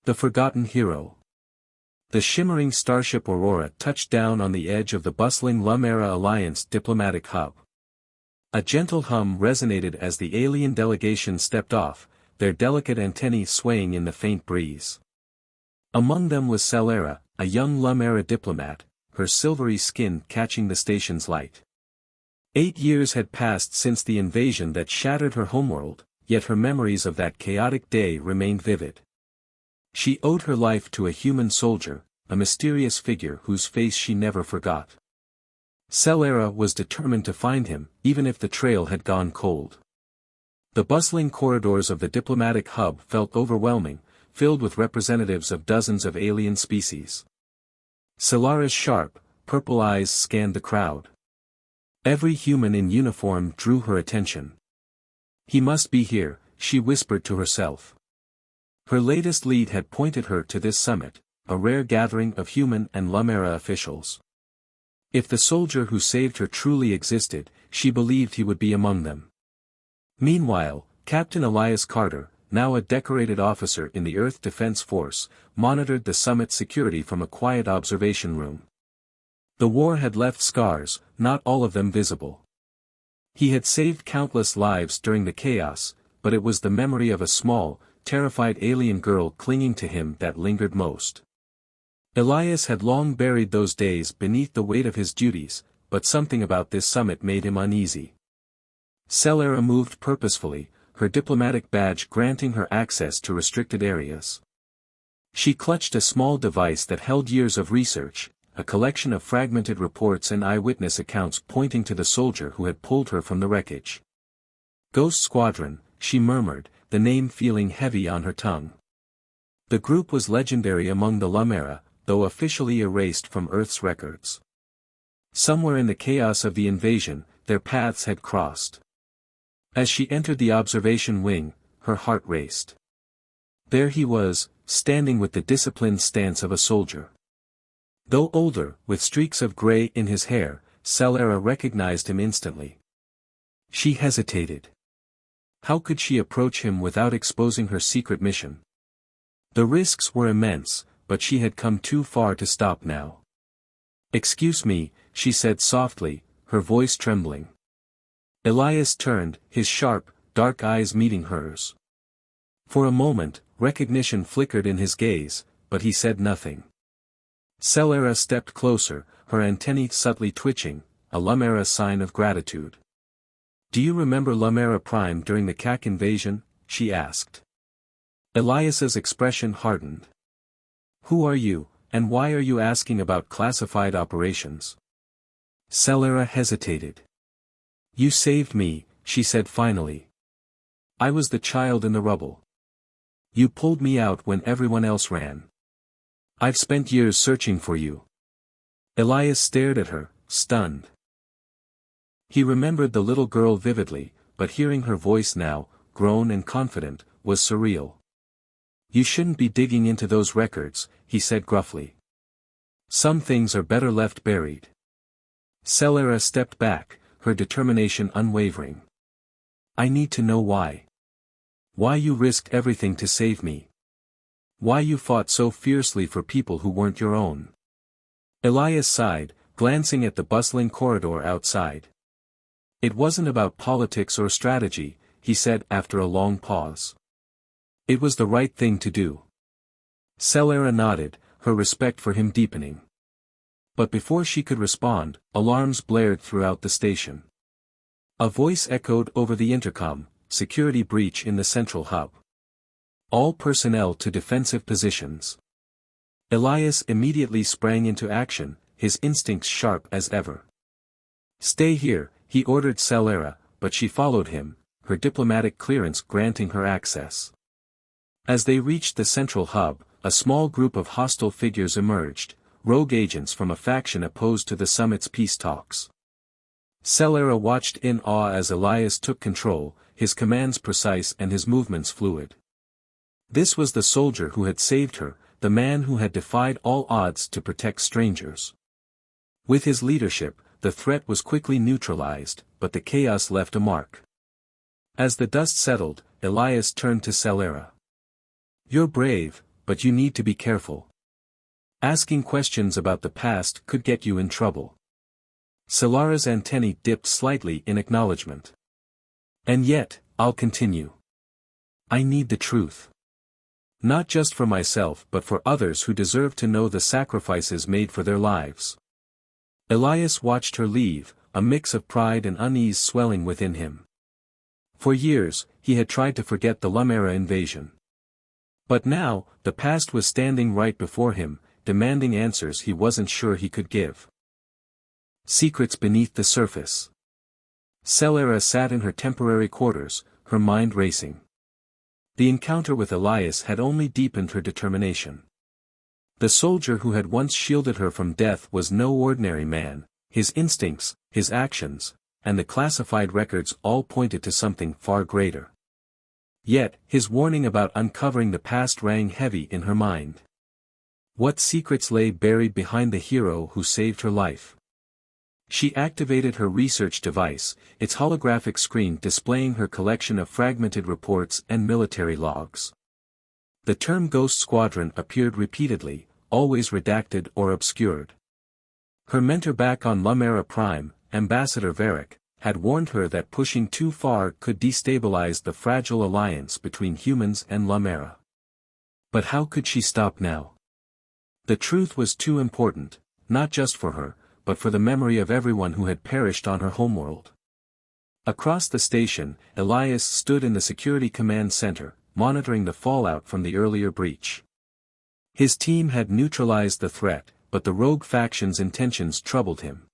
The Forgotten Hero. The shimmering starship Aurora touched down on the edge of the bustling Lumera Alliance diplomatic hub. A gentle hum resonated as the alien delegation stepped off, their delicate antennae swaying in the faint breeze. Among them was Celera, a young Lumera diplomat, her silvery skin catching the station's light. 8 years had passed since the invasion that shattered her homeworld, yet her memories of that chaotic day remained vivid. She owed her life to a human soldier, a mysterious figure whose face she never forgot. Celera was determined to find him, even if the trail had gone cold. The bustling corridors of the diplomatic hub felt overwhelming, filled with representatives of dozens of alien species. Celera's sharp, purple eyes scanned the crowd. Every human in uniform drew her attention. "He must be here," she whispered to herself. Her latest lead had pointed her to this summit, a rare gathering of human and Lumera officials. If the soldier who saved her truly existed, she believed he would be among them. Meanwhile, Captain Elias Carter, now a decorated officer in the Earth Defense Force, monitored the summit's security from a quiet observation room. The war had left scars, not all of them visible. He had saved countless lives during the chaos, but it was the memory of a small, terrified alien girl clinging to him that lingered most. Elias had long buried those days beneath the weight of his duties, but something about this summit made him uneasy. Celera moved purposefully, her diplomatic badge granting her access to restricted areas. She clutched a small device that held years of research, a collection of fragmented reports and eyewitness accounts pointing to the soldier who had pulled her from the wreckage. Ghost Squadron, she murmured, the name feeling heavy on her tongue. The group was legendary among the Lumera, though officially erased from Earth's records. Somewhere in the chaos of the invasion, their paths had crossed. As she entered the observation wing, her heart raced. There he was, standing with the disciplined stance of a soldier. Though older, with streaks of gray in his hair, Celera recognized him instantly. She hesitated. How could she approach him without exposing her secret mission? The risks were immense, but she had come too far to stop now. "Excuse me," she said softly, her voice trembling. Elias turned, his sharp, dark eyes meeting hers. For a moment, recognition flickered in his gaze, but he said nothing. Celera stepped closer, her antennae subtly twitching, a Lumera sign of gratitude. "Do you remember Lumera Prime during the CAC invasion?" she asked. Elias's expression hardened. "Who are you, and why are you asking about classified operations?" Celera hesitated. "You saved me," she said finally. "I was the child in the rubble. You pulled me out when everyone else ran. I've spent years searching for you." Elias stared at her, stunned. He remembered the little girl vividly, but hearing her voice now, grown and confident, was surreal. "You shouldn't be digging into those records," he said gruffly. "Some things are better left buried." Celera stepped back, her determination unwavering. "I need to know why. Why you risked everything to save me. Why you fought so fiercely for people who weren't your own." Elias sighed, glancing at the bustling corridor outside. "It wasn't about politics or strategy," he said after a long pause. "It was the right thing to do." Celera nodded, her respect for him deepening. But before she could respond, alarms blared throughout the station. A voice echoed over the intercom, "Security breach in the central hub. All personnel to defensive positions." Elias immediately sprang into action, his instincts sharp as ever. "Stay here," he ordered Celera, but she followed him, her diplomatic clearance granting her access. As they reached the central hub, a small group of hostile figures emerged, rogue agents from a faction opposed to the summit's peace talks. Celera watched in awe as Elias took control, his commands precise and his movements fluid. This was the soldier who had saved her, the man who had defied all odds to protect strangers. With his leadership, the threat was quickly neutralized, but the chaos left a mark. As the dust settled, Elias turned to Celera. "You're brave, but you need to be careful. Asking questions about the past could get you in trouble. Solara's antennae dipped slightly in acknowledgement. And yet, I'll continue. I need the truth. Not just for myself but for others who deserve to know the sacrifices made for their lives. Elias watched her leave, a mix of pride and unease swelling within him. For years, he had tried to forget the Lumera invasion. But now, the past was standing right before him, demanding answers he wasn't sure he could give. Secrets beneath the surface. Solera sat in her temporary quarters, her mind racing. The encounter with Elias had only deepened her determination. The soldier who had once shielded her from death was no ordinary man, his instincts, his actions, and the classified records all pointed to something far greater. Yet, his warning about uncovering the past rang heavy in her mind. What secrets lay buried behind the hero who saved her life? She activated her research device, its holographic screen displaying her collection of fragmented reports and military logs. The term Ghost Squadron appeared repeatedly, always redacted or obscured. Her mentor back on Lumera Prime, Ambassador Varric, had warned her that pushing too far could destabilize the fragile alliance between humans and Lumera. But how could she stop now? The truth was too important, not just for her, but for the memory of everyone who had perished on her homeworld. Across the station, Elias stood in the Security Command Center, monitoring the fallout from the earlier breach. His team had neutralized the threat, but the rogue faction's intentions troubled him.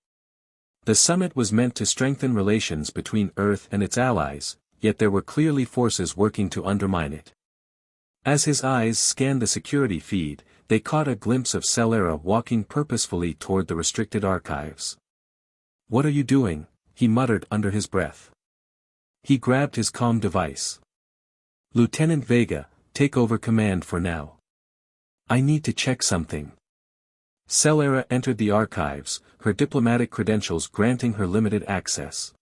The summit was meant to strengthen relations between Earth and its allies, yet there were clearly forces working to undermine it. As his eyes scanned the security feed, they caught a glimpse of Solera walking purposefully toward the restricted archives. "What are you doing?" he muttered under his breath. He grabbed his comm device. "Lieutenant Vega, take over command for now. I need to check something." Solera entered the archives, her diplomatic credentials granting her limited access.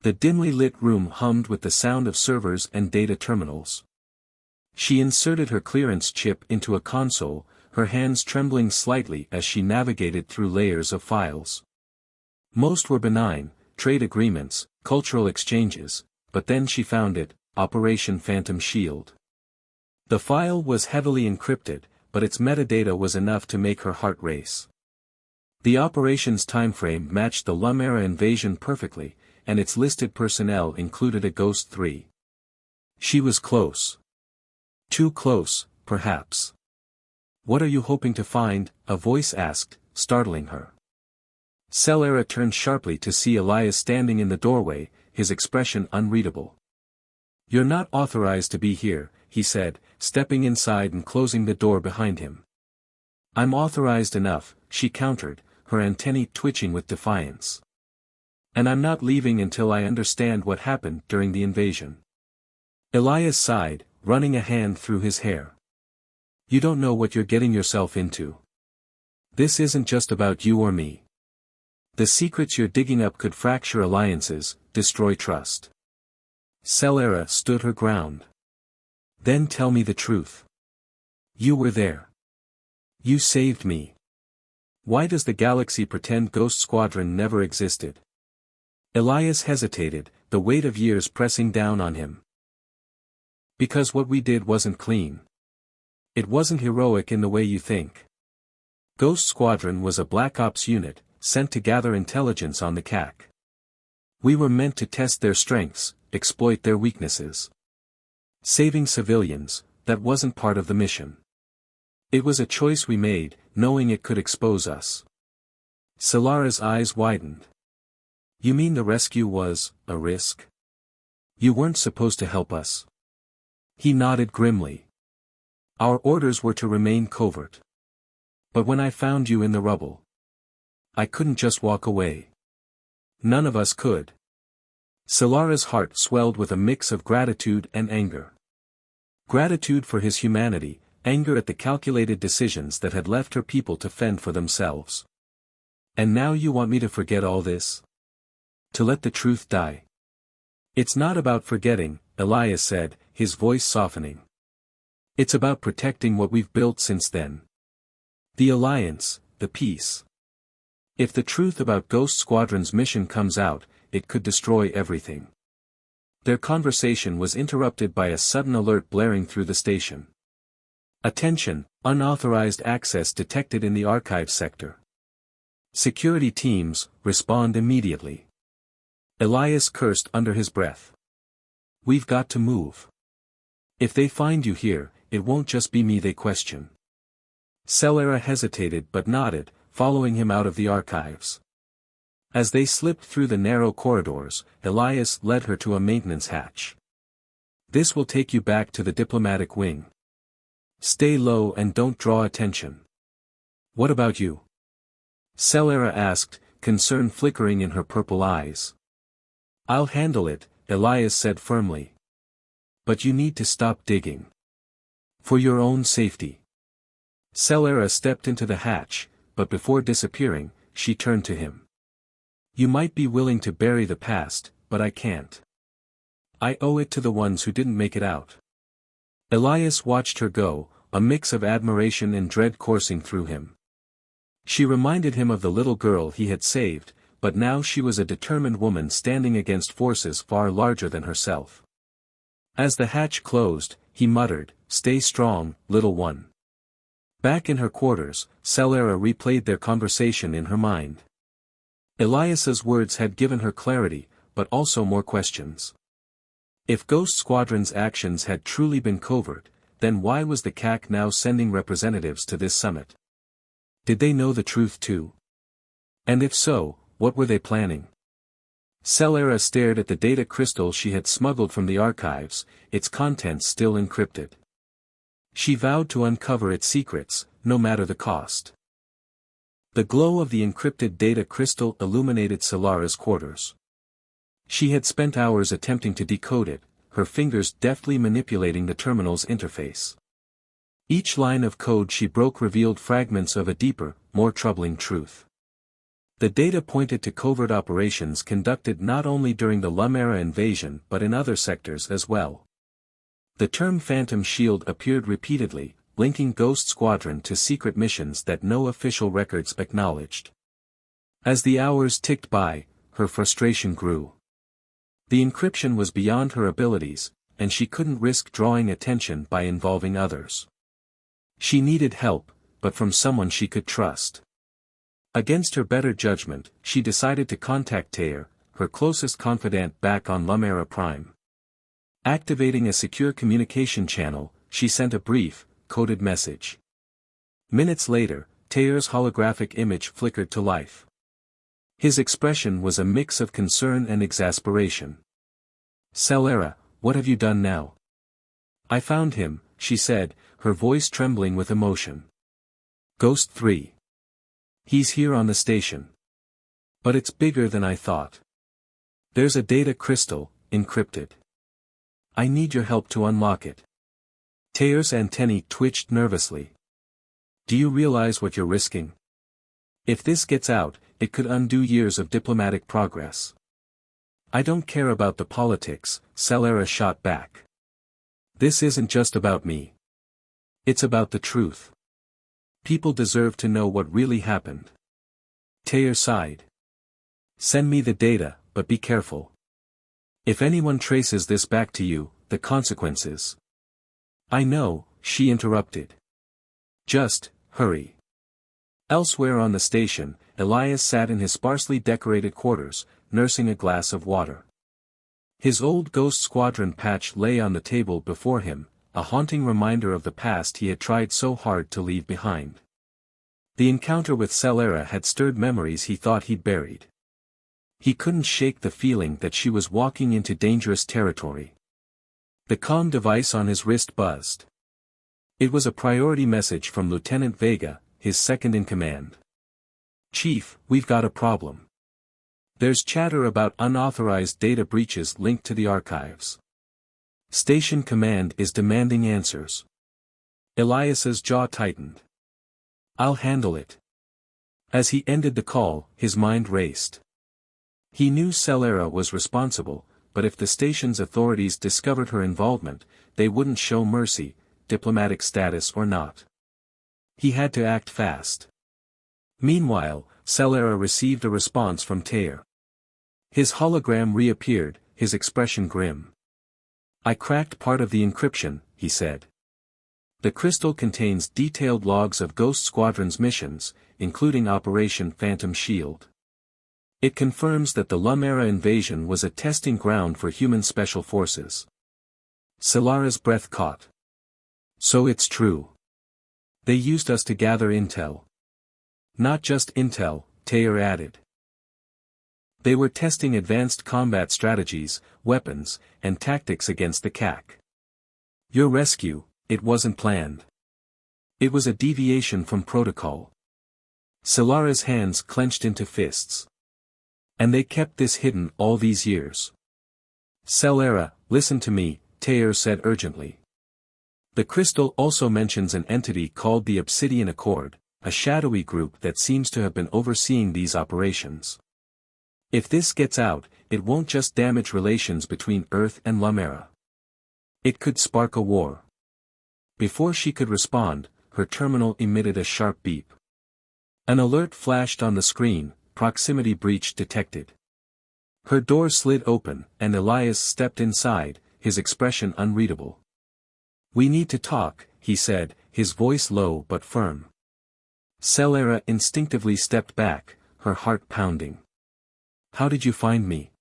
The dimly lit room hummed with the sound of servers and data terminals. She inserted her clearance chip into a console, her hands trembling slightly as she navigated through layers of files. Most were benign, trade agreements, cultural exchanges, but then she found it, Operation Phantom Shield. The file was heavily encrypted, but its metadata was enough to make her heart race. The operation's timeframe matched the Lumera invasion perfectly, and its listed personnel included a Ghost 3. She was close. Too close, perhaps. "What are you hoping to find?" a voice asked, startling her. Solera turned sharply to see Elias standing in the doorway, his expression unreadable. "You're not authorized to be here," he said, stepping inside and closing the door behind him. "I'm authorized enough," she countered, her antennae twitching with defiance. "And I'm not leaving until I understand what happened during the invasion." Elias sighed, running a hand through his hair. "You don't know what you're getting yourself into. This isn't just about you or me. The secrets you're digging up could fracture alliances, destroy trust." Solera stood her ground. "Then tell me the truth. You were there. You saved me. Why does the galaxy pretend Ghost Squadron never existed?" Elias hesitated, the weight of years pressing down on him. "Because what we did wasn't clean. It wasn't heroic in the way you think. Ghost Squadron was a Black Ops unit, sent to gather intelligence on the CAC. We were meant to test their strengths, exploit their weaknesses. Saving civilians, that wasn't part of the mission. It was a choice we made, knowing it could expose us." Solara's eyes widened. "You mean the rescue was a risk? You weren't supposed to help us?" He nodded grimly. "Our orders were to remain covert. But when I found you in the rubble, I couldn't just walk away. None of us could." Solara's heart swelled with a mix of gratitude and anger. Gratitude for his humanity, anger at the calculated decisions that had left her people to fend for themselves. "And now you want me to forget all this? To let the truth die?" "It's not about forgetting," Elias said, his voice softening. It's about protecting what we've built since then. The alliance, the peace. If the truth about Ghost Squadron's mission comes out, it could destroy everything. Their conversation was interrupted by a sudden alert blaring through the station. Attention, unauthorized access detected in the archive sector. Security teams, respond immediately. Elias cursed under his breath. We've got to move. If they find you here, it won't just be me they question. Celera hesitated but nodded, following him out of the archives. As they slipped through the narrow corridors, Elias led her to a maintenance hatch. This will take you back to the diplomatic wing. Stay low and don't draw attention. What about you? Celera asked, concern flickering in her purple eyes. I'll handle it, Elias said firmly. But you need to stop digging. For your own safety. Celera stepped into the hatch, but before disappearing, she turned to him. You might be willing to bury the past, but I can't. I owe it to the ones who didn't make it out. Elias watched her go, a mix of admiration and dread coursing through him. She reminded him of the little girl he had saved, but now she was a determined woman standing against forces far larger than herself. As the hatch closed, he muttered, "Stay strong, little one." Back in her quarters, Celera replayed their conversation in her mind. Elias's words had given her clarity, but also more questions. If Ghost Squadron's actions had truly been covert, then why was the CAC now sending representatives to this summit? Did they know the truth too? And if so, what were they planning? Celera stared at the data crystal she had smuggled from the archives, its contents still encrypted. She vowed to uncover its secrets, no matter the cost. The glow of the encrypted data crystal illuminated Celera's quarters. She had spent hours attempting to decode it, her fingers deftly manipulating the terminal's interface. Each line of code she broke revealed fragments of a deeper, more troubling truth. The data pointed to covert operations conducted not only during the Lumera invasion but in other sectors as well. The term Phantom Shield appeared repeatedly, linking Ghost Squadron to secret missions that no official records acknowledged. As the hours ticked by, her frustration grew. The encryption was beyond her abilities, and she couldn't risk drawing attention by involving others. She needed help, but from someone she could trust. Against her better judgment, she decided to contact Tayer, her closest confidant back on Lumera Prime. Activating a secure communication channel, she sent a brief, coded message. Minutes later, Tayer's holographic image flickered to life. His expression was a mix of concern and exasperation. "Celera, what have you done now?" "I found him," she said, her voice trembling with emotion. "Ghost 3. He's here on the station. But it's bigger than I thought. There's a data crystal, encrypted. I need your help to unlock it." Tayer's antennae twitched nervously. "Do you realize what you're risking? If this gets out, it could undo years of diplomatic progress." "I don't care about the politics," Celera shot back. "This isn't just about me. It's about the truth. People deserve to know what really happened." Tayer sighed. "Send me the data, but be careful. If anyone traces this back to you, the consequences." "I know," she interrupted. "Just, hurry." Elsewhere on the station, Elias sat in his sparsely decorated quarters, nursing a glass of water. His old Ghost Squadron patch lay on the table before him, a haunting reminder of the past he had tried so hard to leave behind. The encounter with Celera had stirred memories he thought he'd buried. He couldn't shake the feeling that she was walking into dangerous territory. The comm device on his wrist buzzed. It was a priority message from Lieutenant Vega, his second-in-command. "Chief, we've got a problem. There's chatter about unauthorized data breaches linked to the archives. Station Command is demanding answers." Elias's jaw tightened. "I'll handle it." As he ended the call, his mind raced. He knew Celera was responsible, but if the station's authorities discovered her involvement, they wouldn't show mercy, diplomatic status or not. He had to act fast. Meanwhile, Celera received a response from Teir. His hologram reappeared, his expression grim. "I cracked part of the encryption," he said. "The crystal contains detailed logs of Ghost Squadron's missions, including Operation Phantom Shield. It confirms that the Lumera invasion was a testing ground for human special forces." Celara's breath caught. "So it's true. They used us to gather intel." "Not just intel," Teir added. "They were testing advanced combat strategies, weapons, and tactics against the CAC. Your rescue, it wasn't planned. It was a deviation from protocol." Celara's hands clenched into fists. "And they kept this hidden all these years." "Celera, listen to me," Teir said urgently. "The crystal also mentions an entity called the Obsidian Accord, a shadowy group that seems to have been overseeing these operations. If this gets out, it won't just damage relations between Earth and Lumera. It could spark a war." Before she could respond, her terminal emitted a sharp beep. An alert flashed on the screen, "Proximity breach detected." Her door slid open, and Elias stepped inside, his expression unreadable. "We need to talk," he said, his voice low but firm. Celera instinctively stepped back, her heart pounding. "How did you find me?"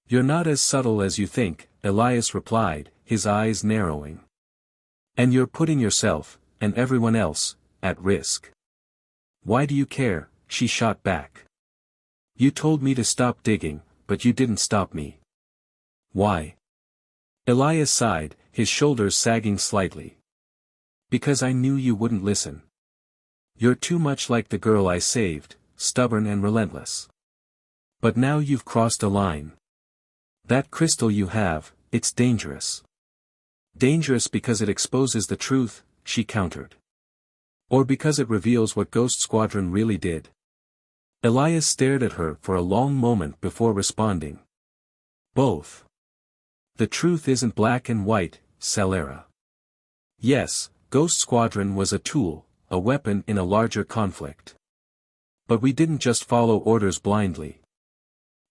"You're not as subtle as you think," Elias replied, his eyes narrowing. "And you're putting yourself, and everyone else, at risk." "Why do you care?" she shot back. "You told me to stop digging, but you didn't stop me." "Why?" Elias sighed, his shoulders sagging slightly. "Because I knew you wouldn't listen. You're too much like the girl I saved, stubborn and relentless. But now you've crossed a line. That crystal you have, it's dangerous." "Dangerous because it exposes the truth," she countered. "Or because it reveals what Ghost Squadron really did?" Elias stared at her for a long moment before responding. "Both. The truth isn't black and white, Celera. Yes, Ghost Squadron was a tool, a weapon in a larger conflict. But we didn't just follow orders blindly.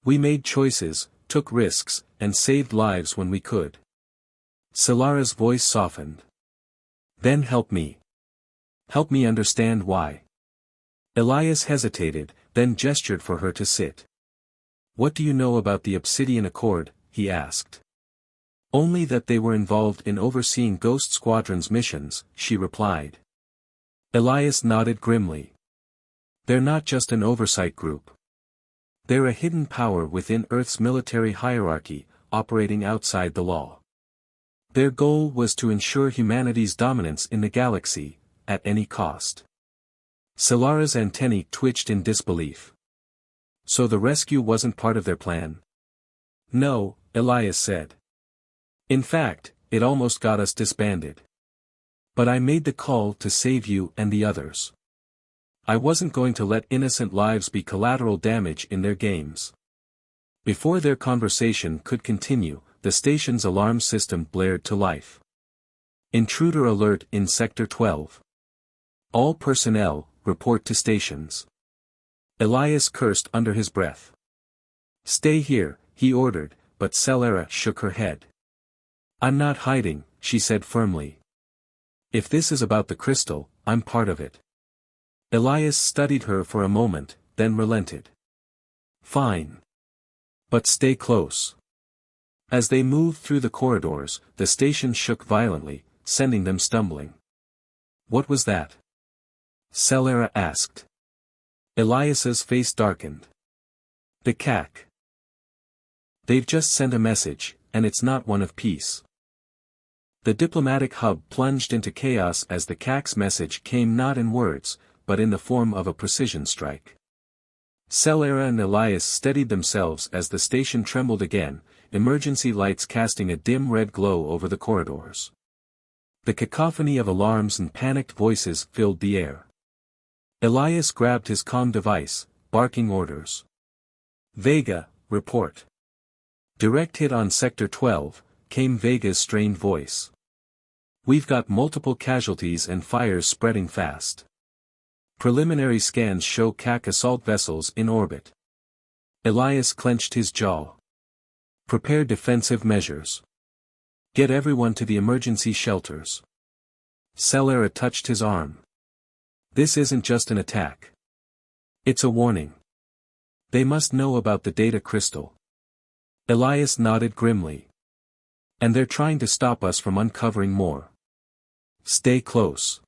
We made choices, took risks, and saved lives when we could." Celera's voice softened. "Then help me. Help me understand why." Elias hesitated, then gestured for her to sit. "What do you know about the Obsidian Accord?" he asked. "Only that they were involved in overseeing Ghost Squadron's missions," she replied. Elias nodded grimly. "They're not just an oversight group. They're a hidden power within Earth's military hierarchy, operating outside the law. Their goal was to ensure humanity's dominance in the galaxy, at any cost." Celara's antennae twitched in disbelief. "So the rescue wasn't part of their plan?" "No," Elias said. "In fact, it almost got us disbanded. But I made the call to save you and the others. I wasn't going to let innocent lives be collateral damage in their games." Before their conversation could continue, the station's alarm system blared to life. "Intruder alert in Sector 12. All personnel, report to stations." Elias cursed under his breath. "Stay here," he ordered, but Celera shook her head. "I'm not hiding," she said firmly. "If this is about the crystal, I'm part of it." Elias studied her for a moment, then relented. "Fine. But stay close." As they moved through the corridors, the station shook violently, sending them stumbling. "What was that?" Celera asked. Elias's face darkened. "The CAC. They've just sent a message, and it's not one of peace." The diplomatic hub plunged into chaos as the CAC's message came not in words, but in the form of a precision strike. Celera and Elias steadied themselves as the station trembled again, emergency lights casting a dim red glow over the corridors. The cacophony of alarms and panicked voices filled the air. Elias grabbed his comm device, barking orders. "Vega, report." "Direct hit on Sector 12, came Vega's strained voice. We've got multiple casualties and fires spreading fast. Preliminary scans show CAC assault vessels in orbit. Elias clenched his jaw. Prepare defensive measures. Get everyone to the emergency shelters. Celera touched his arm. This isn't just an attack. It's a warning. They must know about the data crystal. Elias nodded grimly. And they're trying to stop us from uncovering more. Stay close.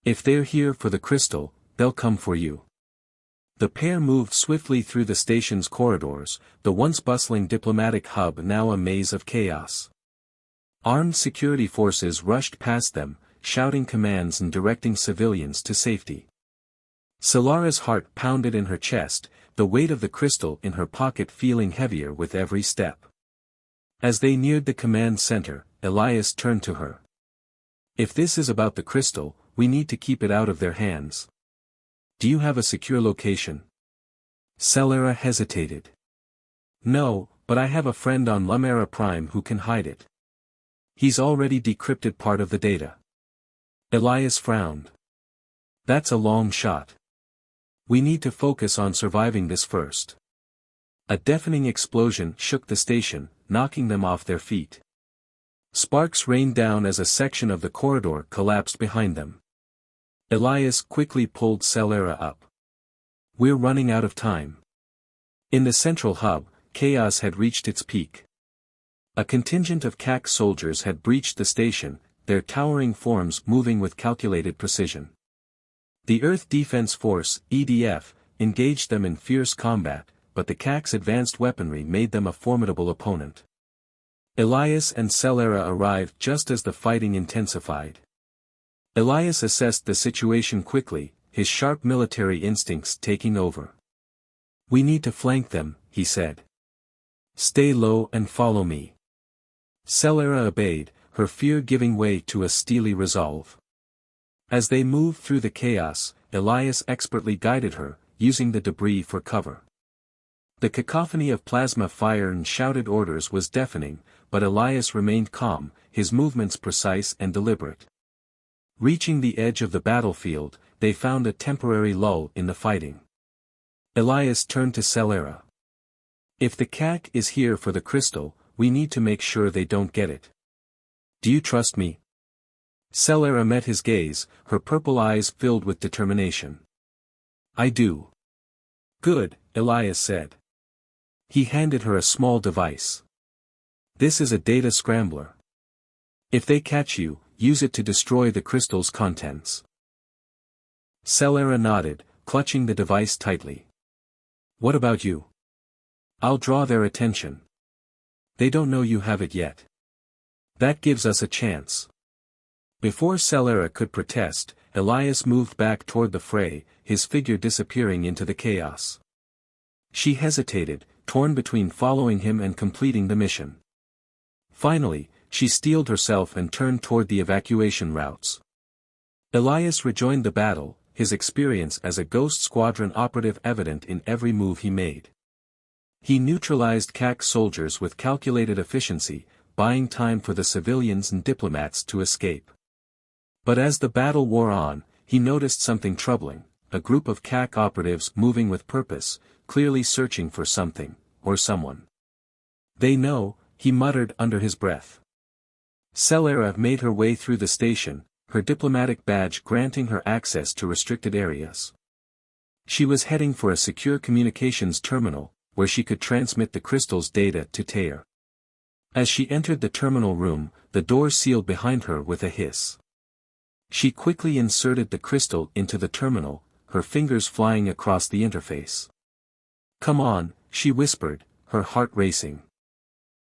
If they're here for the crystal, they'll come for you. The pair moved swiftly through the station's corridors, the once bustling diplomatic hub now a maze of chaos. Armed security forces rushed past them, shouting commands and directing civilians to safety. Celera's heart pounded in her chest, the weight of the crystal in her pocket feeling heavier with every step. As they neared the command center, Elias turned to her. If this is about the crystal, we need to keep it out of their hands. Do you have a secure location? Celera hesitated. No, but I have a friend on Lamera Prime who can hide it. He's already decrypted part of the data. Elias frowned. That's a long shot. We need to focus on surviving this first. A deafening explosion shook the station, knocking them off their feet. Sparks rained down as a section of the corridor collapsed behind them. Elias quickly pulled Celera up. We're running out of time. In the central hub, chaos had reached its peak. A contingent of CAC soldiers had breached the station, their towering forms moving with calculated precision. The Earth Defense Force, EDF, engaged them in fierce combat, but the CAC's advanced weaponry made them a formidable opponent. Elias and Celera arrived just as the fighting intensified. Elias assessed the situation quickly, his sharp military instincts taking over. We need to flank them, he said. Stay low and follow me. Celera obeyed, her fear giving way to a steely resolve. As they moved through the chaos, Elias expertly guided her, using the debris for cover. The cacophony of plasma fire and shouted orders was deafening, but Elias remained calm, his movements precise and deliberate. Reaching the edge of the battlefield, they found a temporary lull in the fighting. Elias turned to Celera. If the CAC is here for the crystal, we need to make sure they don't get it. Do you trust me? Celera met his gaze, her purple eyes filled with determination. I do. Good, Elias said. He handed her a small device. This is a data scrambler. If they catch you, use it to destroy the crystal's contents. Celera nodded, clutching the device tightly. What about you? I'll draw their attention. They don't know you have it yet. That gives us a chance. Before Celera could protest, Elias moved back toward the fray, his figure disappearing into the chaos. She hesitated, torn between following him and completing the mission. Finally, she steeled herself and turned toward the evacuation routes. Elias rejoined the battle, his experience as a Ghost Squadron operative evident in every move he made. He neutralized CAC soldiers with calculated efficiency, buying time for the civilians and diplomats to escape. But as the battle wore on, he noticed something troubling, a group of CAC operatives moving with purpose, clearly searching for something, or someone. They know, he muttered under his breath. Celera made her way through the station, her diplomatic badge granting her access to restricted areas. She was heading for a secure communications terminal, where she could transmit the crystal's data to Teir. As she entered the terminal room, the door sealed behind her with a hiss. She quickly inserted the crystal into the terminal, her fingers flying across the interface. Come on, she whispered, her heart racing.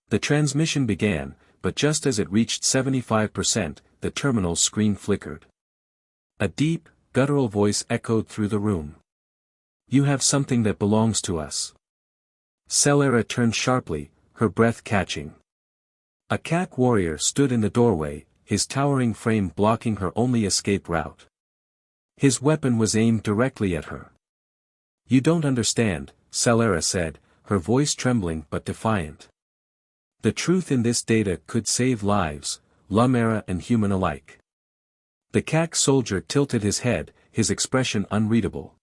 The transmission began, but just as it reached 75%, the terminal's screen flickered. A deep, guttural voice echoed through the room. You have something that belongs to us. Celera turned sharply, her breath catching. A CAC warrior stood in the doorway, his towering frame blocking her only escape route. His weapon was aimed directly at her. You don't understand, Celera said, her voice trembling but defiant. The truth in this data could save lives, Lumera and human alike. The CAC soldier tilted his head, his expression unreadable.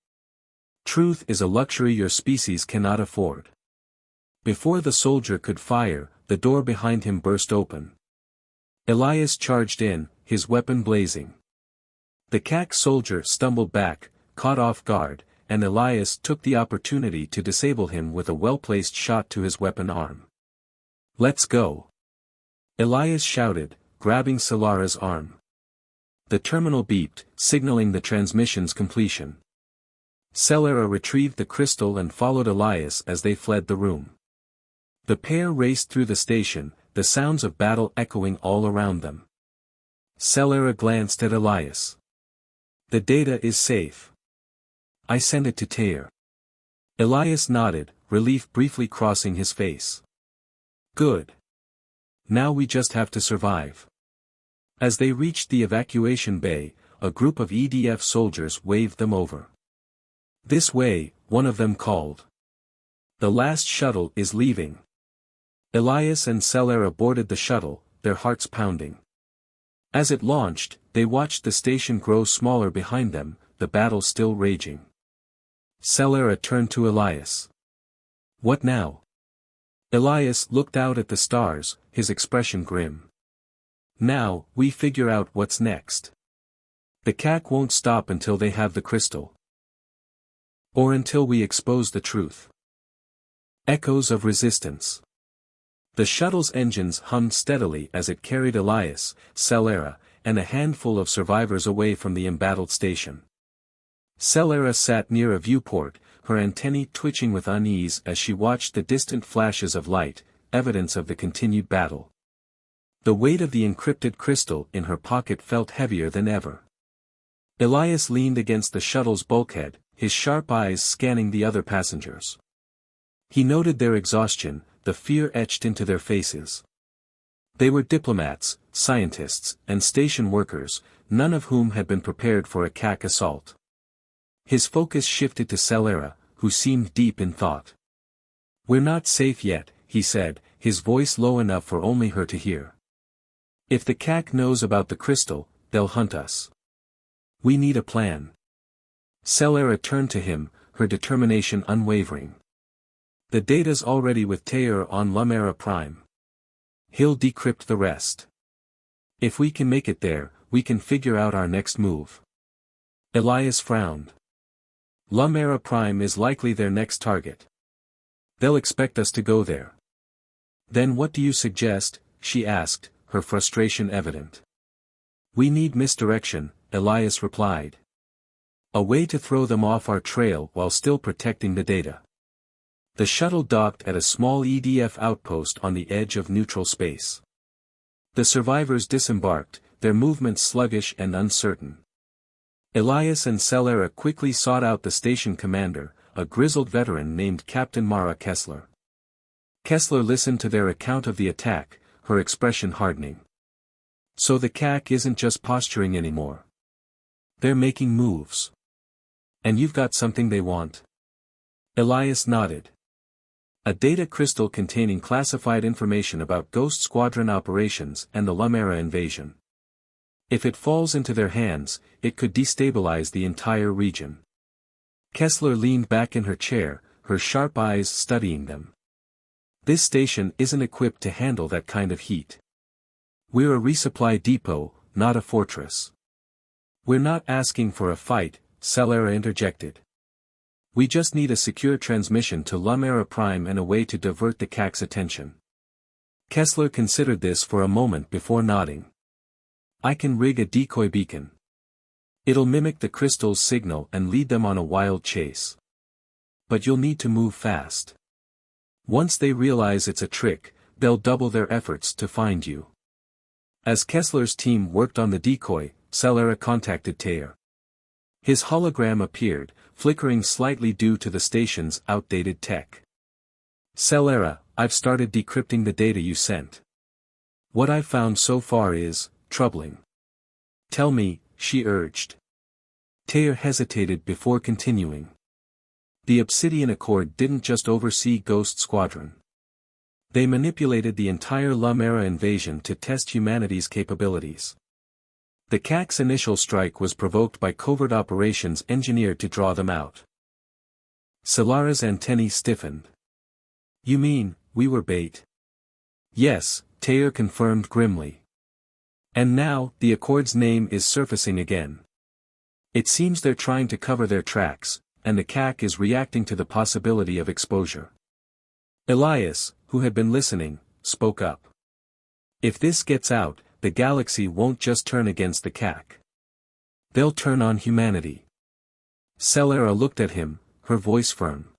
Truth is a luxury your species cannot afford. Before the soldier could fire, the door behind him burst open. Elias charged in, his weapon blazing. The CAC soldier stumbled back, caught off guard, and Elias took the opportunity to disable him with a well-placed shot to his weapon arm. "Let's go!" Elias shouted, grabbing Solara's arm. The terminal beeped, signaling the transmission's completion. Solara retrieved the crystal and followed Elias as they fled the room. The pair raced through the station, the sounds of battle echoing all around them. Solara glanced at Elias. "The data is safe. I sent it to Tair." Elias nodded, relief briefly crossing his face. "Good. Now we just have to survive." As they reached the evacuation bay, a group of EDF soldiers waved them over. "This way," one of them called. "The last shuttle is leaving." Elias and Solara boarded the shuttle, their hearts pounding. As it launched, they watched the station grow smaller behind them, the battle still raging. Solara turned to Elias. "What now?" Elias looked out at the stars, his expression grim. "Now, we figure out what's next. The CAC won't stop until they have the crystal. Or until we expose the truth." Echoes of resistance. The shuttle's engines hummed steadily as it carried Elias, Solara, and a handful of survivors away from the embattled station. Solara sat near a viewport, her antennae twitching with unease as she watched the distant flashes of light, evidence of the continued battle. The weight of the encrypted crystal in her pocket felt heavier than ever. Elias leaned against the shuttle's bulkhead, his sharp eyes scanning the other passengers. He noted their exhaustion, the fear etched into their faces. They were diplomats, scientists, and station workers, none of whom had been prepared for a CAC assault. His focus shifted to Solara, who seemed deep in thought. "We're not safe yet," he said, his voice low enough for only her to hear. "If the CAC knows about the crystal, they'll hunt us. We need a plan." Solara turned to him, her determination unwavering. "The data's already with Tair on Lumera Prime. He'll decrypt the rest. If we can make it there, we can figure out our next move." Elias frowned. "Lumera Prime is likely their next target. They'll expect us to go there." "Then what do you suggest?" she asked, her frustration evident. "We need misdirection," Elias replied. "A way to throw them off our trail while still protecting the data." The shuttle docked at a small EDF outpost on the edge of neutral space. The survivors disembarked, their movements sluggish and uncertain. Elias and Solara quickly sought out the station commander, a grizzled veteran named Captain Mara Kessler. Kessler listened to their account of the attack, her expression hardening. "So the CAC isn't just posturing anymore. They're making moves. And you've got something they want?" Elias nodded. "A data crystal containing classified information about Ghost Squadron operations and the Lumera invasion. If it falls into their hands, it could destabilize the entire region." Kessler leaned back in her chair, her sharp eyes studying them. "This station isn't equipped to handle that kind of heat. We're a resupply depot, not a fortress." "We're not asking for a fight," Solara interjected. "We just need a secure transmission to Lumera Prime and a way to divert the CAC's attention." Kessler considered this for a moment before nodding. "I can rig a decoy beacon. It'll mimic the crystal's signal and lead them on a wild chase. But you'll need to move fast. Once they realize it's a trick, they'll double their efforts to find you." As Kessler's team worked on the decoy, Solara contacted Tair. His hologram appeared, flickering slightly due to the station's outdated tech. "Solara, I've started decrypting the data you sent. What I've found so far is troubling." "Tell me," she urged. Tair hesitated before continuing. "The Obsidian Accord didn't just oversee Ghost Squadron. They manipulated the entire Lamera invasion to test humanity's capabilities. The CAC's initial strike was provoked by covert operations engineered to draw them out. Solara's antennae stiffened. "You mean, we were bait?" "Yes," Taylor confirmed grimly. "And now, the Accord's name is surfacing again. It seems they're trying to cover their tracks, and the CAC is reacting to the possibility of exposure." Elias, who had been listening, spoke up. "If this gets out, the galaxy won't just turn against the CAC. They'll turn on humanity." Celera looked at him, her voice firm.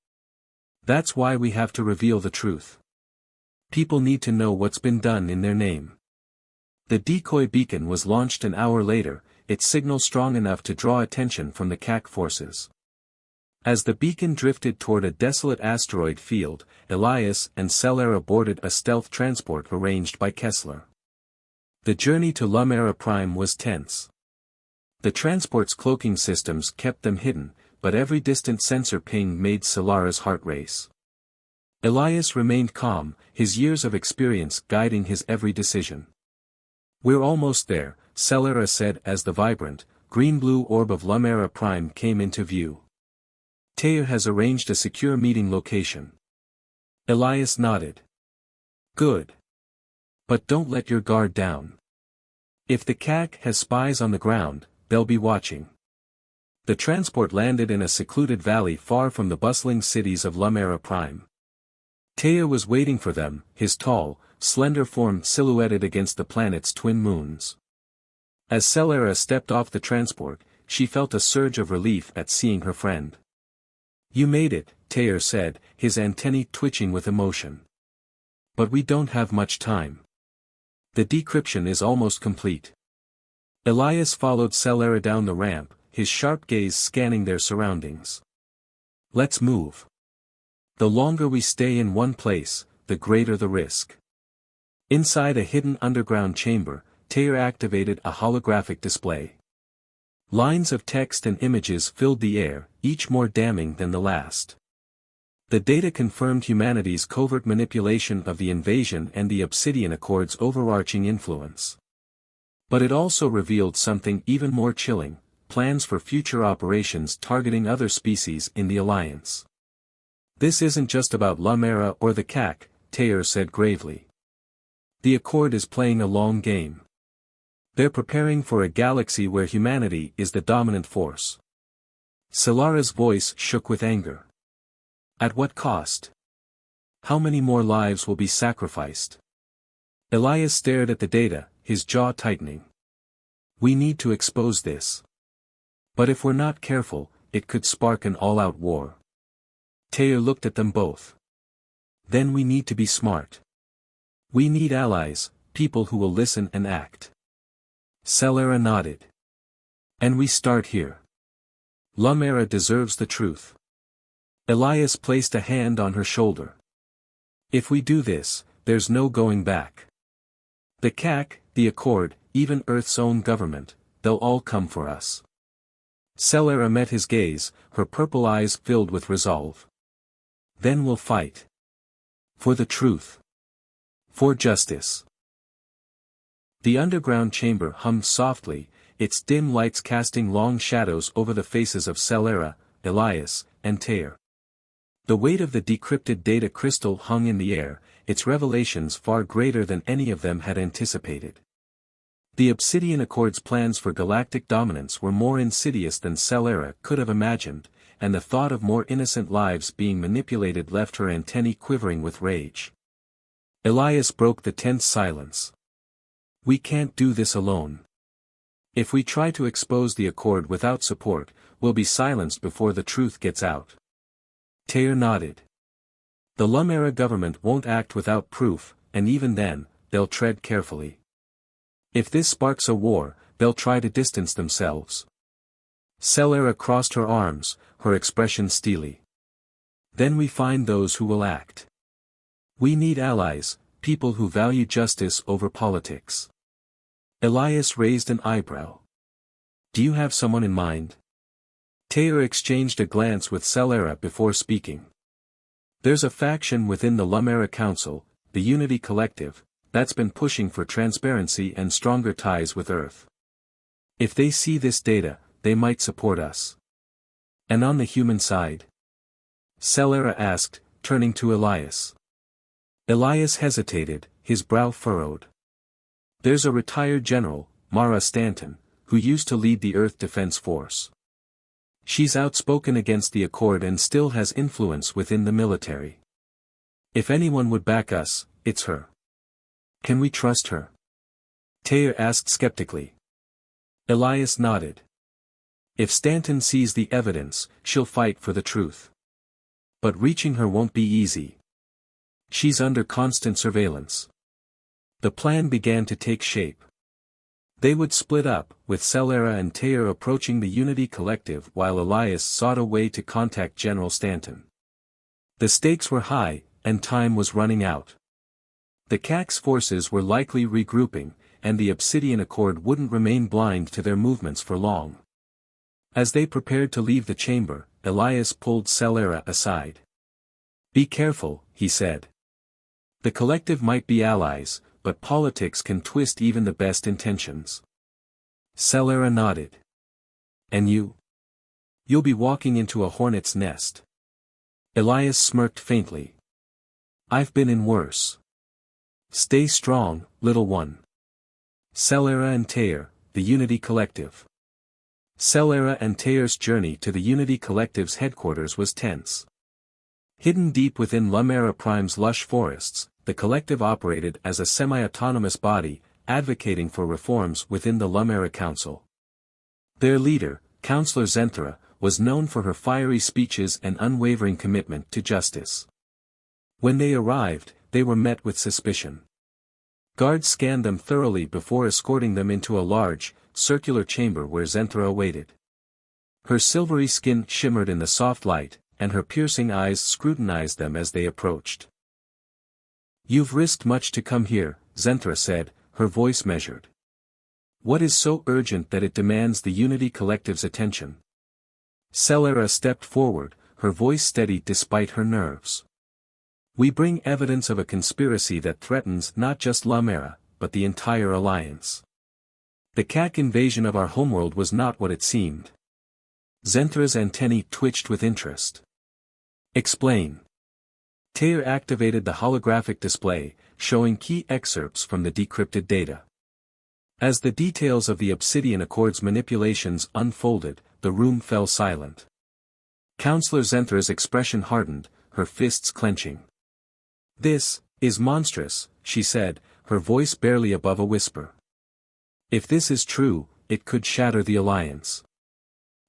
"That's why we have to reveal the truth. People need to know what's been done in their name." The decoy beacon was launched an hour later, its signal strong enough to draw attention from the CAC forces. As the beacon drifted toward a desolate asteroid field, Elias and Celera boarded a stealth transport arranged by Kessler. The journey to Lamera Prime was tense. The transport's cloaking systems kept them hidden, but every distant sensor ping made Celera's heart race. Elias remained calm, his years of experience guiding his every decision. "We're almost there," Celera said as the vibrant, green-blue orb of Lamera Prime came into view. "Teo has arranged a secure meeting location." Elias nodded. "Good. But don't let your guard down. If the CAC has spies on the ground, they'll be watching." The transport landed in a secluded valley far from the bustling cities of Lamera Prime. Teo was waiting for them, his tall, slender form silhouetted against the planet's twin moons. As Celera stepped off the transport, she felt a surge of relief at seeing her friend. "You made it," Teo said, his antennae twitching with emotion. "But we don't have much time. The decryption is almost complete." Elias followed Celera down the ramp, his sharp gaze scanning their surroundings. "Let's move. The longer we stay in one place, the greater the risk." Inside a hidden underground chamber, Teo activated a holographic display. Lines of text and images filled the air, each more damning than the last. The data confirmed humanity's covert manipulation of the invasion and the Obsidian Accord's overarching influence. But it also revealed something even more chilling: plans for future operations targeting other species in the Alliance. "This isn't just about Lamera or the CAC," Teo said gravely. "The Accord is playing a long game. They're preparing for a galaxy where humanity is the dominant force." Celera's voice shook with anger. "At what cost? How many more lives will be sacrificed?" Elias stared at the data, his jaw tightening. "We need to expose this. But if we're not careful, it could spark an all-out war." Teo looked at them both. "Then we need to be smart. We need allies, people who will listen and act." Celera nodded. "And we start here. Lamera deserves the truth." Elias placed a hand on her shoulder. "If we do this, there's no going back. The CAC, the Accord, even Earth's own government, they'll all come for us." Celera met his gaze, her purple eyes filled with resolve. "Then we'll fight. For the truth. For justice." The underground chamber hummed softly, its dim lights casting long shadows over the faces of Celera, Elias, and Teo. The weight of the decrypted data crystal hung in the air, its revelations far greater than any of them had anticipated. The Obsidian Accord's plans for galactic dominance were more insidious than Celera could have imagined, and the thought of more innocent lives being manipulated left her antennae quivering with rage. Elias broke the tense silence. "We can't do this alone. If we try to expose the Accord without support, we'll be silenced before the truth gets out." Teo nodded. "The Lamera government won't act without proof, and even then, they'll tread carefully. If this sparks a war, they'll try to distance themselves." Celera crossed her arms, her expression steely. "Then we find those who will act. We need allies, people who value justice over politics." Elias raised an eyebrow. "Do you have someone in mind?" Teo exchanged a glance with Celera before speaking. "There's a faction within the Lamera Council, the Unity Collective, that's been pushing for transparency and stronger ties with Earth. If they see this data, they might support us. And on the human side? Celera asked, turning to Elias. Elias hesitated, his brow furrowed. There's a retired general, Mara Stanton, who used to lead the Earth Defense Force. She's outspoken against the Accord and still has influence within the military. If anyone would back us, it's her. Can we trust her? Teyer asked skeptically. Elias nodded. If Stanton sees the evidence, she'll fight for the truth. But reaching her won't be easy. She's under constant surveillance. The plan began to take shape. They would split up, with Celera and Teyer approaching the Unity Collective while Elias sought a way to contact General Stanton. The stakes were high, and time was running out. The CAC's forces were likely regrouping, and the Obsidian Accord wouldn't remain blind to their movements for long. As they prepared to leave the chamber, Elias pulled Celera aside. Be careful, he said. The collective might be allies, but politics can twist even the best intentions. Celera nodded. And you? You'll be walking into a hornet's nest. Elias smirked faintly. I've been in worse. Stay strong, little one. Celera and Teyer, the Unity Collective. Celera and Teyer's journey to the Unity Collective's headquarters was tense. Hidden deep within Lumera Prime's lush forests, the collective operated as a semi-autonomous body, advocating for reforms within the Lumera Council. Their leader, Councillor Zenthra, was known for her fiery speeches and unwavering commitment to justice. When they arrived, they were met with suspicion. Guards scanned them thoroughly before escorting them into a large, circular chamber where Zenthra awaited. Her silvery skin shimmered in the soft light, and her piercing eyes scrutinized them as they approached. You've risked much to come here, Zenthra said, her voice measured. What is so urgent that it demands the Unity Collective's attention? Celera stepped forward, her voice steady despite her nerves. We bring evidence of a conspiracy that threatens not just Lumera, but the entire Alliance. The CAC invasion of our homeworld was not what it seemed. Zenthra's antennae twitched with interest. Explain. Teyer activated the holographic display, showing key excerpts from the decrypted data. As the details of the Obsidian Accord's manipulations unfolded, the room fell silent. Councillor Zenthra's expression hardened, her fists clenching. This is monstrous, she said, her voice barely above a whisper. If this is true, it could shatter the Alliance.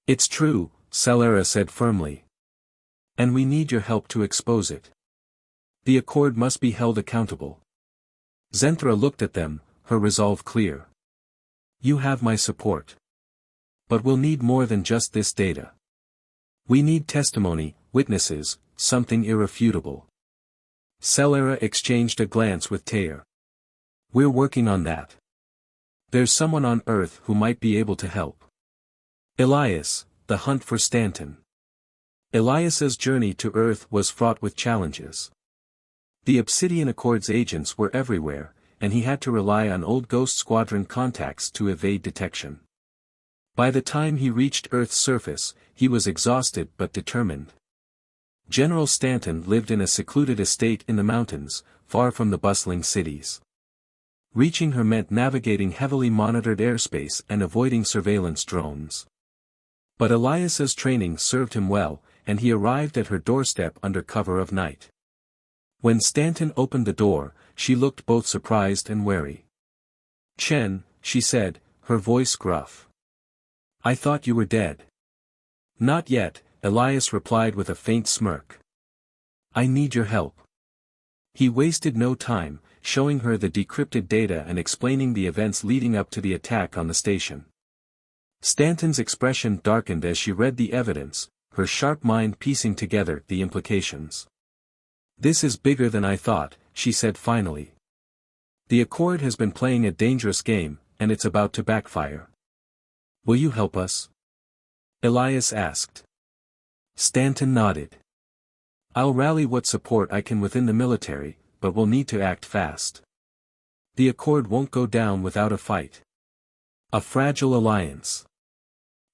It's true, Celera said firmly. And we need your help to expose it. The Accord must be held accountable. Zenthra looked at them, her resolve clear. You have my support. But we'll need more than just this data. We need testimony, witnesses, something irrefutable. Celera exchanged a glance with Teyer. We're working on that. There's someone on Earth who might be able to help. Elias, the hunt for Stanton. Elias's journey to Earth was fraught with challenges. The Obsidian Accord's agents were everywhere, and he had to rely on old Ghost Squadron contacts to evade detection. By the time he reached Earth's surface, he was exhausted but determined. General Stanton lived in a secluded estate in the mountains, far from the bustling cities. Reaching her meant navigating heavily monitored airspace and avoiding surveillance drones. But Elias's training served him well, and he arrived at her doorstep under cover of night. When Stanton opened the door, she looked both surprised and wary. Chen, she said, her voice gruff. I thought you were dead. Not yet, Elias replied with a faint smirk. I need your help. He wasted no time, showing her the decrypted data and explaining the events leading up to the attack on the station. Stanton's expression darkened as she read the evidence, her sharp mind piecing together the implications. This is bigger than I thought, she said finally. The Accord has been playing a dangerous game, and it's about to backfire. Will you help us? Elias asked. Stanton nodded. I'll rally what support I can within the military, but we'll need to act fast. The Accord won't go down without a fight. A fragile alliance.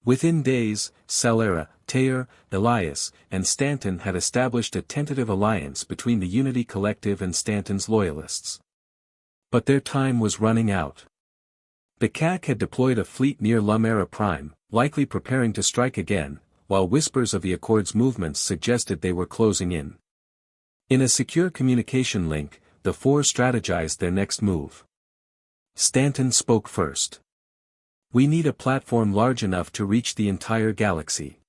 Within days, Salera, Taylor, Elias, and Stanton had established a tentative alliance between the Unity Collective and Stanton's loyalists. But their time was running out. The CAC had deployed a fleet near Lumera Prime, likely preparing to strike again, while whispers of the Accord's movements suggested they were closing in. In a secure communication link, the four strategized their next move. Stanton spoke first. "We need a platform large enough to reach the entire galaxy.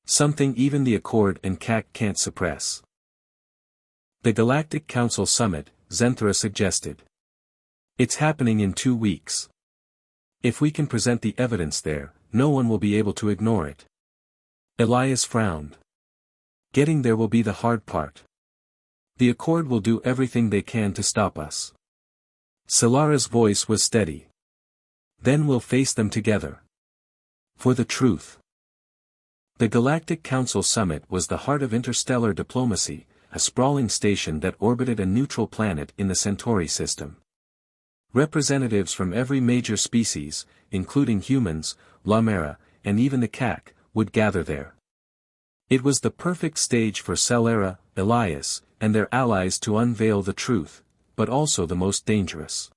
Something even the Accord and CAC can't suppress." The Galactic Council Summit, Zenthra suggested. "It's happening in 2 weeks. If we can present the evidence there, no one will be able to ignore it." Elias frowned. "Getting there will be the hard part. The Accord will do everything they can to stop us." Salara's voice was steady. "Then we'll face them together. For the truth." The Galactic Council Summit was the heart of interstellar diplomacy, a sprawling station that orbited a neutral planet in the Centauri system. Representatives from every major species, including humans, Lumera, and even the CAC, would gather there. It was the perfect stage for Salera, Elias, and their allies to unveil the truth, but also the most dangerous.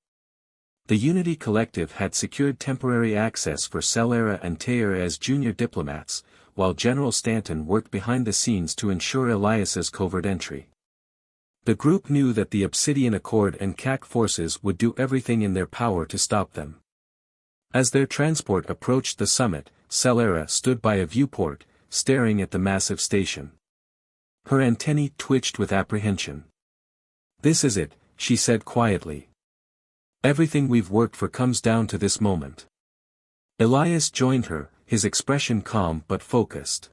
The Unity Collective had secured temporary access for Salera and Taylor as junior diplomats, while General Stanton worked behind the scenes to ensure Elias's covert entry. The group knew that the Obsidian Accord and CAC forces would do everything in their power to stop them. As their transport approached the summit, Salera stood by a viewport, staring at the massive station. Her antennae twitched with apprehension. "This is it," she said quietly. "Everything we've worked for comes down to this moment." Elias joined her, his expression calm but focused.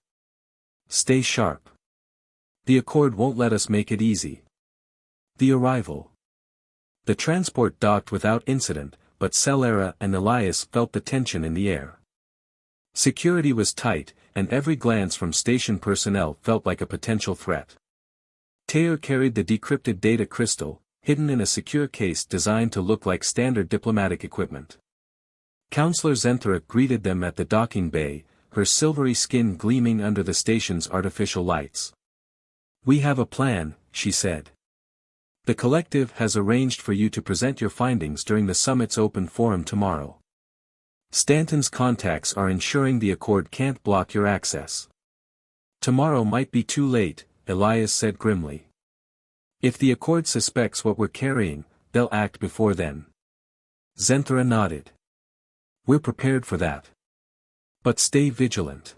"Stay sharp. The Accord won't let us make it easy." The arrival. The transport docked without incident, but Salera and Elias felt the tension in the air. Security was tight, and every glance from station personnel felt like a potential threat. Taylor carried the decrypted data crystal, hidden in a secure case designed to look like standard diplomatic equipment. Counselor Zenthra greeted them at the docking bay, her silvery skin gleaming under the station's artificial lights. "We have a plan," she said. "The Collective has arranged for you to present your findings during the summit's open forum tomorrow. Stanton's contacts are ensuring the Accord can't block your access." "Tomorrow might be too late," Elias said grimly. "If the Accord suspects what we're carrying, they'll act before then." Zenthra nodded. "We're prepared for that. But stay vigilant.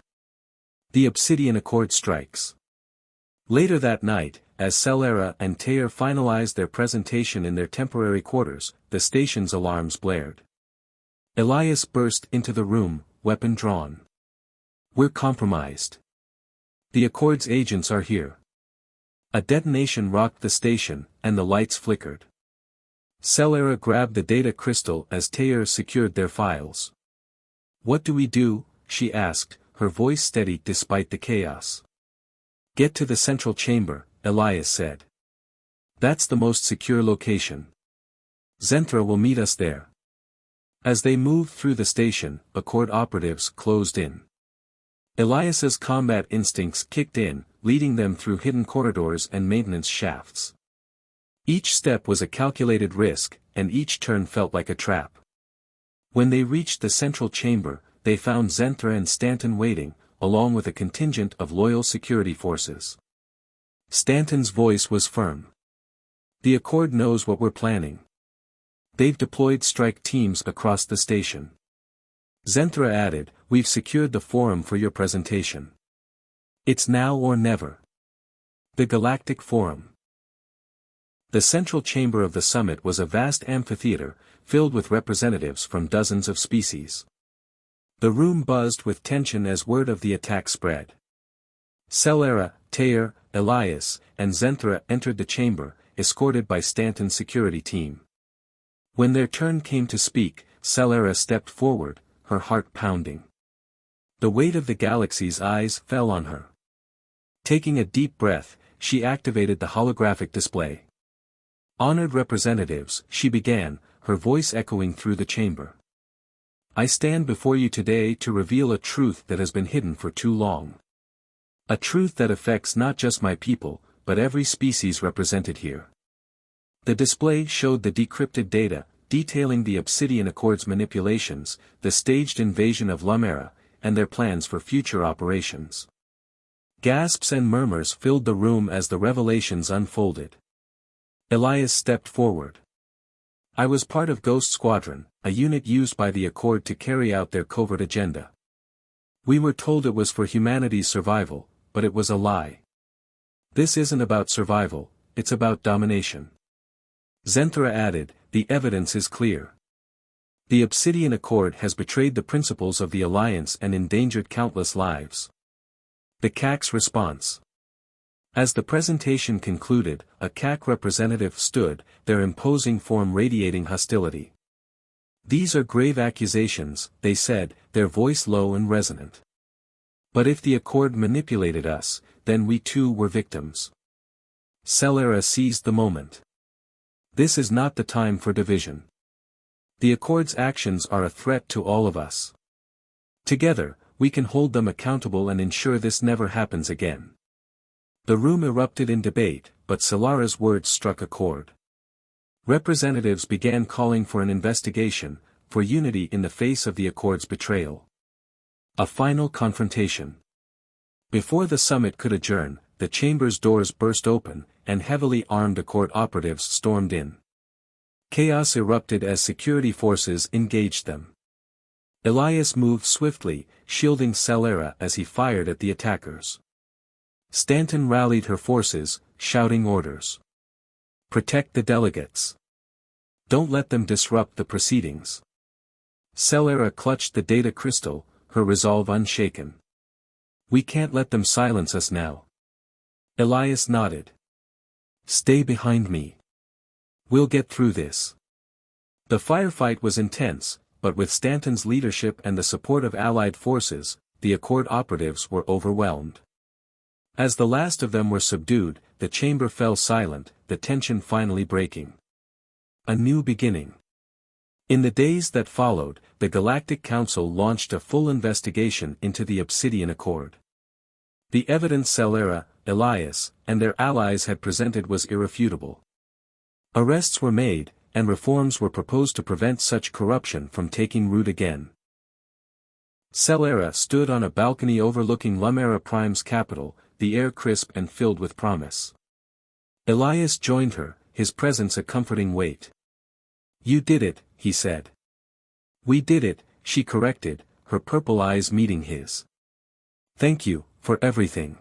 The Obsidian Accord strikes." Later that night, as Salera and Taylor finalized their presentation in their temporary quarters, the station's alarms blared. Elias burst into the room, weapon drawn. "We're compromised. The Accord's agents are here." A detonation rocked the station, and the lights flickered. Salera grabbed the data crystal as Taylor secured their files. "What do we do?" she asked, her voice steady despite the chaos. "Get to the central chamber," Elias said. "That's the most secure location. Zenthra will meet us there." As they moved through the station, Accord operatives closed in. Elias's combat instincts kicked in, leading them through hidden corridors and maintenance shafts. Each step was a calculated risk, and each turn felt like a trap. When they reached the central chamber, they found Zenthra and Stanton waiting, along with a contingent of loyal security forces. Stanton's voice was firm. "The Accord knows what we're planning. They've deployed strike teams across the station." Zenthra added, "We've secured the forum for your presentation. It's now or never." The Galactic Forum. The central chamber of the summit was a vast amphitheater, filled with representatives from dozens of species. The room buzzed with tension as word of the attack spread. Salera, Taylor, Elias, and Zenthra entered the chamber, escorted by Stanton's security team. When their turn came to speak, Salera stepped forward, her heart pounding. The weight of the galaxy's eyes fell on her. Taking a deep breath, she activated the holographic display. Honored representatives, she began, her voice echoing through the chamber. I stand before you today to reveal a truth that has been hidden for too long. A truth that affects not just my people, but every species represented here. The display showed the decrypted data, detailing the Obsidian Accord's manipulations, the staged invasion of Lumera, and their plans for future operations. Gasps and murmurs filled the room as the revelations unfolded. Elias stepped forward. I was part of Ghost Squadron, a unit used by the Accord to carry out their covert agenda. We were told it was for humanity's survival, but it was a lie. This isn't about survival, it's about domination. Zenthra added, the evidence is clear. The Obsidian Accord has betrayed the principles of the Alliance and endangered countless lives. The CAC's response. As the presentation concluded, a CAC representative stood, their imposing form radiating hostility. These are grave accusations, they said, their voice low and resonant. But if the Accord manipulated us, then we too were victims. Celera seized the moment. This is not the time for division. The Accord's actions are a threat to all of us. Together, we can hold them accountable and ensure this never happens again. The room erupted in debate, but Celera's words struck a chord. Representatives began calling for an investigation, for unity in the face of the Accord's betrayal. A final confrontation. Before the summit could adjourn, the chamber's doors burst open, and heavily armed Accord operatives stormed in. Chaos erupted as security forces engaged them. Elias moved swiftly, shielding Celera as he fired at the attackers. Stanton rallied her forces, shouting orders. Protect the delegates. Don't let them disrupt the proceedings. Celera clutched the data crystal, her resolve unshaken. We can't let them silence us now. Elias nodded. Stay behind me. We'll get through this. The firefight was intense, but with Stanton's leadership and the support of Allied forces, the Accord operatives were overwhelmed. As the last of them were subdued, the chamber fell silent, the tension finally breaking. A new beginning. In the days that followed, the Galactic Council launched a full investigation into the Obsidian Accord. The evidence Celera, Elias, and their allies had presented was irrefutable. Arrests were made, and reforms were proposed to prevent such corruption from taking root again. Celera stood on a balcony overlooking Lumera Prime's capital, the air crisp and filled with promise. Elias joined her, his presence a comforting weight. You did it, he said. We did it, she corrected, her purple eyes meeting his. Thank you, for everything.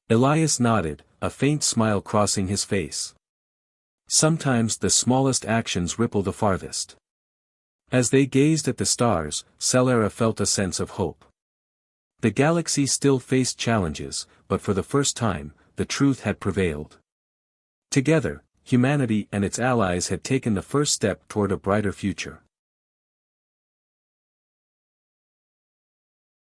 Elias nodded, a faint smile crossing his face. Sometimes the smallest actions ripple the farthest. As they gazed at the stars, Celera felt a sense of hope. The galaxy still faced challenges, but for the first time, the truth had prevailed. Together, humanity and its allies had taken the first step toward a brighter future.